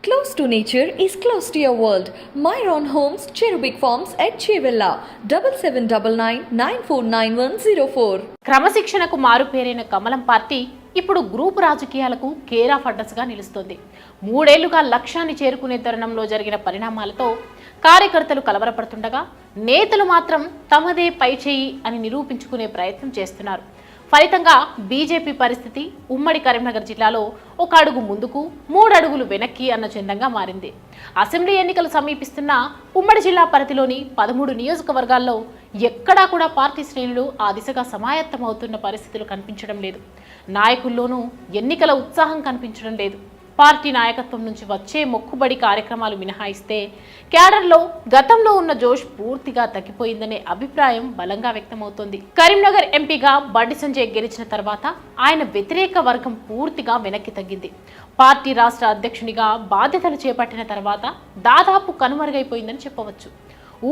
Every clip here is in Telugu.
Close to nature is close to your world. Myron Homes, Cherubic Farms at Chevilla, 7799949104. క్రమశిక్షణకు మారుపేరైన కమలం పార్టీ ఇప్పుడు గ్రూపు రాజకీయాలకు కేర్ ఆఫ్ అడ్రస్గా నిలుస్తోంది. 3 ఏళ్లుగా లక్ష్యాన్ని చేరుకునే తరుణంలో జరిగిన పరిణామాలతో కార్యకర్తలు కలవరపడుతుండగా నేతలు మాత్రం తమదే పైచేయి అని నిరూపించుకునే ప్రయత్నం చేస్తున్నారు. ఫలితంగా బీజేపీ పరిస్థితి ఉమ్మడి కరీంనగర్ జిల్లాలో 1 అడుగు ముందుకు 3 అడుగులు వెనక్కి అన్న చందంగా మారింది. అసెంబ్లీ ఎన్నికలు సమీపిస్తున్న ఉమ్మడి జిల్లా పరిధిలోని 13 నియోజకవర్గాల్లో ఎక్కడా కూడా పార్టీ శ్రేణులు ఆ దిశగా సమాయత్తమవుతున్న పరిస్థితులు కనిపించడం లేదు. నాయకుల్లోనూ ఎన్నికల ఉత్సాహం కనిపించడం లేదు. పార్టీ నాయకత్వం నుంచి వచ్చే మొక్కుబడి కార్యక్రమాలు మినహాయిస్తే క్యాడర్లో గతంలో ఉన్న జోష్ పూర్తిగా తగ్గిపోయిందనే అభిప్రాయం బలంగా వ్యక్తమవుతోంది. కరీంనగర్ ఎంపీగా బండి సంజయ్ గెలిచిన తర్వాత ఆయన వ్యతిరేక వర్గం పూర్తిగా వెనక్కి తగ్గింది. పార్టీ రాష్ట్ర అధ్యక్షునిగా బాధ్యతలు చేపట్టిన తర్వాత దాదాపు కనుమరుగైపోయిందని చెప్పవచ్చు.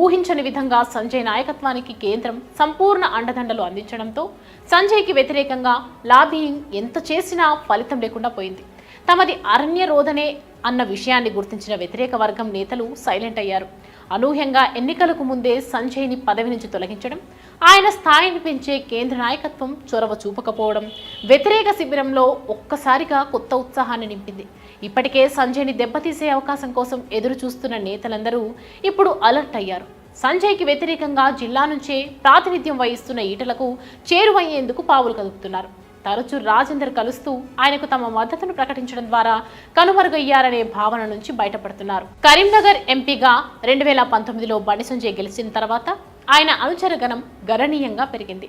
ఊహించని విధంగా సంజయ్ నాయకత్వానికి కేంద్రం సంపూర్ణ అండదండలు అందించడంతో సంజయ్కి వ్యతిరేకంగా లాబియింగ్ ఎంత చేసినా ఫలితం లేకుండా పోయింది. తమది అరణ్య రోధనే అన్న విషయాన్ని గుర్తించిన వ్యతిరేక వర్గం నేతలు సైలెంట్ అయ్యారు. అనూహ్యంగా ఎన్నికలకు ముందే సంజయ్ని పదవి నుంచి తొలగించడం, ఆయన స్థాయిని పెంచే కేంద్ర నాయకత్వం చొరవ చూపకపోవడం వ్యతిరేక శిబిరంలో ఒక్కసారిగా కొత్త ఉత్సాహాన్ని నింపింది. ఇప్పటికే సంజయ్ని దెబ్బతీసే అవకాశం కోసం ఎదురు చూస్తున్న నేతలందరూ ఇప్పుడు అలర్ట్ అయ్యారు. సంజయ్కి వ్యతిరేకంగా జిల్లా నుంచే ప్రాతినిధ్యం వహిస్తున్న ఈటలకు చేరువయ్యేందుకు పావులు కదుపుతున్నారు. తరచూ రాజేందర్ కలుస్తూ ఆయనకు తమ మద్దతును ప్రకటించడం ద్వారా కనుమరుగయ్యారనే భావన నుంచి బయటపడుతున్నారు. కరీంనగర్ ఎంపీగా 2019లో బండి సంజయ్ గెలిచిన తర్వాత ఆయన అనుచర గణం గణనీయంగా పెరిగింది.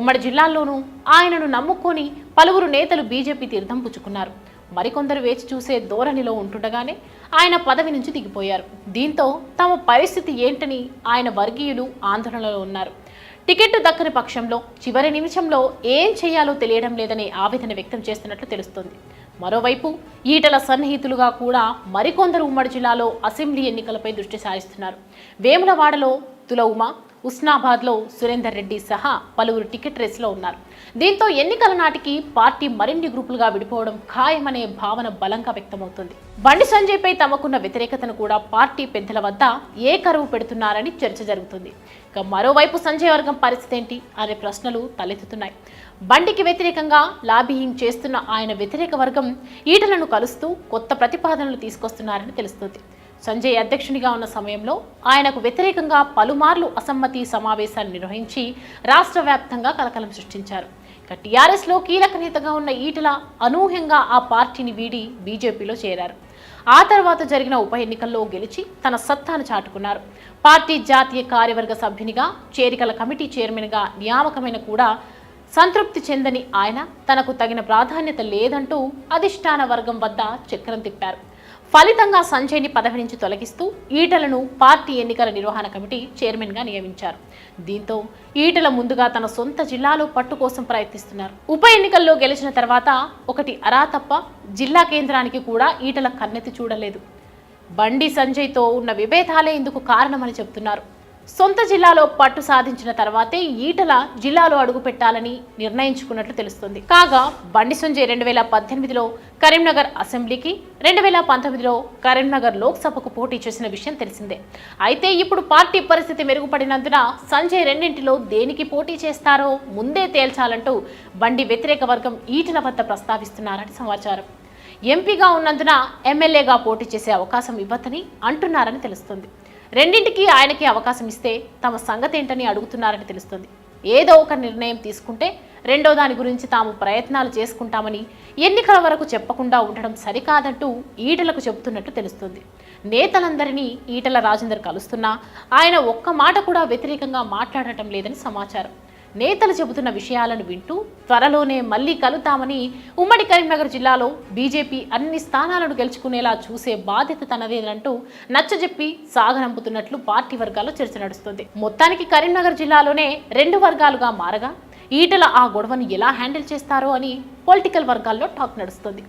ఉమ్మడి జిల్లాల్లోనూ ఆయనను నమ్ముకొని పలువురు నేతలు బీజేపీ తీర్థం పుచ్చుకున్నారు. మరికొందరు వేచి చూసే ధోరణిలో ఉంటుండగానే ఆయన పదవి నుంచి దిగిపోయారు. దీంతో తమ పరిస్థితి ఏంటని ఆయన వర్గీయులు ఆందోళనలో ఉన్నారు. టికెట్ దక్కని పక్షంలో చివరి నిమిషంలో ఏం చేయాలో తెలియడం లేదనే ఆవేదన వ్యక్తం చేస్తున్నట్లు తెలుస్తోంది. మరోవైపు ఈటల సన్నిహితులుగా కూడా మరికొందరు ఉమ్మడి జిల్లాలో అసెంబ్లీ ఎన్నికలపై దృష్టి సారిస్తున్నారు. వేములవాడలో తుల ఉమా, ఉస్నాబాద్లో సురేందర్ రెడ్డి సహా పలువురు టికెట్ రేసులో ఉన్నారు. దీంతో ఎన్నికల నాటికి పార్టీ మరిన్ని గ్రూపులుగా విడిపోవడం ఖాయమనే భావన బలంగా వ్యక్తమవుతుంది. బండి సంజయ్పై తమకున్న వ్యతిరేకతను కూడా పార్టీ పెద్దల వద్ద ఏ కరువు పెడుతున్నారని చర్చ జరుగుతుంది. ఇక మరోవైపు సంజయ్ వర్గం పరిస్థితి ఏంటి అనే ప్రశ్నలు తలెత్తుతున్నాయి. బండికి వ్యతిరేకంగా లాబియింగ్ చేస్తున్న ఆయన వ్యతిరేక వర్గం ఈటలను కలుస్తూ కొత్త ప్రతిపాదనలు తీసుకొస్తున్నారని తెలుస్తుంది. సంజయ్ అధ్యక్షునిగా ఉన్న సమయంలో ఆయనకు వ్యతిరేకంగా పలుమార్లు అసమ్మతి సమావేశాలు నిర్వహించి రాష్ట్ర వ్యాప్తంగా కలకలం సృష్టించారు. ఇక టీఆర్ఎస్లో కీలక నేతగా ఉన్న ఈటల అనూహ్యంగా ఆ పార్టీని వీడి బీజేపీలో చేరారు. ఆ తర్వాత జరిగిన ఉప ఎన్నికల్లో గెలిచి తన సత్తాను చాటుకున్నారు. పార్టీ జాతీయ కార్యవర్గ సభ్యునిగా, చేరికల కమిటీ చైర్మన్గా నియామకమైన కూడా సంతృప్తి చెందని ఆయన తనకు తగిన ప్రాధాన్యత లేదంటూ అధిష్టాన వర్గం వద్ద చక్రం తిప్పారు. ఫలితంగా సంజయ్ని పదవి నుంచి తొలగిస్తూ ఈటలను పార్టీ ఎన్నికల నిర్వహణ కమిటీ చైర్మన్గా నియమించారు. దీంతో ఈటల ముందుగా తన సొంత జిల్లాలో పట్టు కోసం ప్రయత్నిస్తున్నారు. ఉప ఎన్నికల్లో గెలిచిన తర్వాత ఒకటి అరా తప్ప జిల్లా కేంద్రానికి కూడా ఈటల కన్నెత్తి చూడలేదు. బండి సంజయ్తో ఉన్న విభేదాలే ఇందుకు కారణమని చెబుతున్నారు. సొంత జిల్లాలో పట్టు సాధించిన తర్వాతే ఈటల జిల్లాలో అడుగు పెట్టాలని నిర్ణయించుకున్నట్లు తెలుస్తుంది. కాగా బండి సంజయ్ 2018లో కరీంనగర్ అసెంబ్లీకి, 2019లో కరీంనగర్ లోక్సభకు పోటీ చేసిన విషయం తెలిసిందే. అయితే ఇప్పుడు పార్టీ పరిస్థితి మెరుగుపడినందున సంజయ్ రెండింటిలో దేనికి పోటీ చేస్తారో ముందే తేల్చాలంటూ బండి వ్యతిరేక వర్గం ఈటల వద్ద ప్రస్తావిస్తున్నారని సమాచారం. ఎంపీగా ఉన్నందున ఎమ్మెల్యేగా పోటీ చేసే అవకాశం ఇవ్వదని అంటున్నారని తెలుస్తుంది. రెండింటికి ఆయనకి అవకాశం ఇస్తే తమ సంగతి ఏంటని అడుగుతున్నారని తెలుస్తుంది. ఏదో ఒక నిర్ణయం తీసుకుంటే రెండో దాని గురించి తాము ప్రయత్నాలు చేసుకుంటామని ఎన్నికల వరకు చెప్పకుండా ఉండడం సరికాదంటూ ఈటలకు చెబుతున్నట్టు తెలుస్తుంది. నేతలందరినీ ఈటల రాజేందర్ కలుస్తున్నా ఆయన ఒక్క మాట కూడా వ్యతిరేకంగా మాట్లాడటం లేదని సమాచారం. నేతలు చెబుతున్న విషయాలను వింటూ త్వరలోనే మళ్లీ కలుద్దామని ఉమ్మడి కరీంనగర్ జిల్లాలో బీజేపీ అన్ని స్థానాలను గెలుచుకునేలా చూసే బాధ్యత తనదేనంటూ నచ్చజెప్పి సాగనంపుతున్నట్లు పార్టీ వర్గాల్లో చర్చ నడుస్తుంది. మొత్తానికి కరీంనగర్ జిల్లాలోనే 2 వర్గాలుగా మారగా ఈటల ఆ గొడవను ఎలా హ్యాండిల్ చేస్తారో అని పొలిటికల్ వర్గాల్లో టాక్ నడుస్తుంది.